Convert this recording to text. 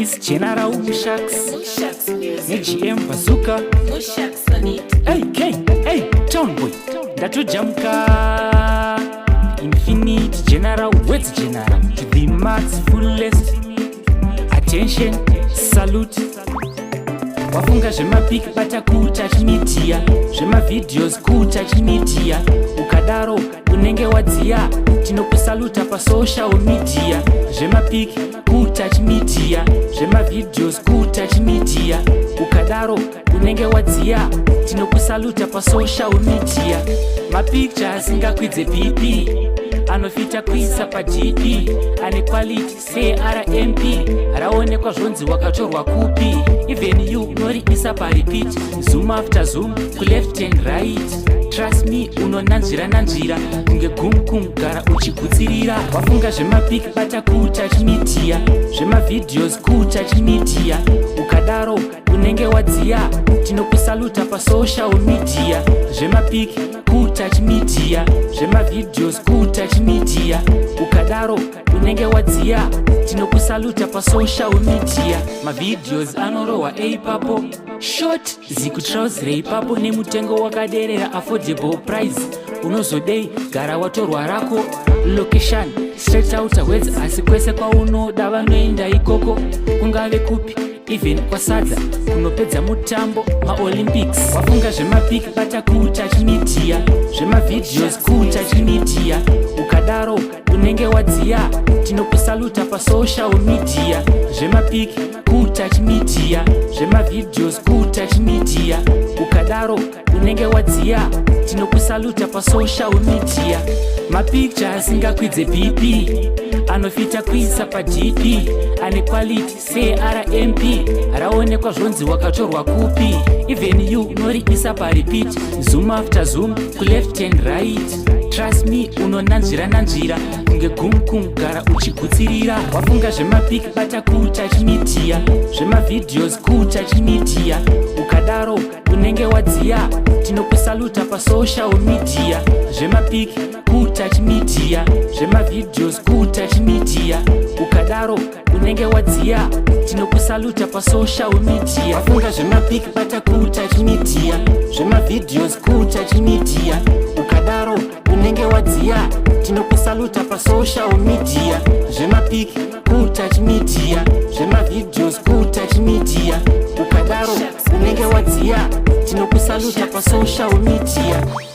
is General Mushax, GM Bazooka, hey, Town Boy, Datu Jamka, Infinite General, Wet General, to the max fullest. Attention, salute. Wafunga zvemapik bata kutouch media, zvemavideos kutouch media, ukadaro unenge wadziya, tinokusaluta pa social media, zvemapik kutouch media, zvemavideos kutouch media, ukadaro unenge wadziya, tinokusaluta pa social media. Mapicture asingakwidze PP, anofita kuisa pa GP, ane quality say RMP, raonekwa zvonzi wakatorwa kupi. Even you unoriisa pa repeat, zoom after zoom, ku left and right. Trust me, unonanzvira nanzvira, kunge gumkum gara uchigutsirira. Wafunga zvemapik bata kutouch media, zvemavideos kutouch media, ukadaro unenge wadziya, tinokusaluta pa social media. Zvemapik kutouch media, zvemavideos kutouch media, ukadaro unenge wadziya, tinokusaluta pa social media. Mavideos anorowa eipapo, short zikutrausira ipapo nemutengo wakaderera affordable price. Unozodei gara watorwa rako, location straight out words, asi kwese kwaunoda vanoenda ikoko, kungave kupi even kwasadza kunopedza mutambo maolympics. Wafunga zvemapik bata kutouch media, zvemavideos kutouch media, ukadaro unenge wadziya, tinokusaluta pa social media. Zvemapik kutouch media, zvemavideos kutouch media, ukadaro unenge wadziya, tinokusaluta pa social media. Mapicture asingakwidze PP, anofita kuisa pa GP, ane quality say RMP, raonekwa zvonzi wakatorwa kupi. Even you unoriisa pa repeat, zoom after zoom, ku left and right. Trust me, unonanzvira nanzvira, kunge gumkum gara uchigutsirira. Wafunga zvemapik bata kutouch media, zvemavideos kutouch media, ukadaro unenge wadziya, tinokusaluta pa social media. Zvemapik kutouch media, zvemavideos kutouch media, ukadaro unenge wadziya, tinokusaluta pa social media. Wafunga zvemapik bata kutouch media, zvemavideos kutouch media, ukadaro unenge wadziya, tinokusaluta pa social media. Zvemapik kutouch media, zvemavideos kutouch media, ukadaro unenge wadziya, tinokusaluta pa social media.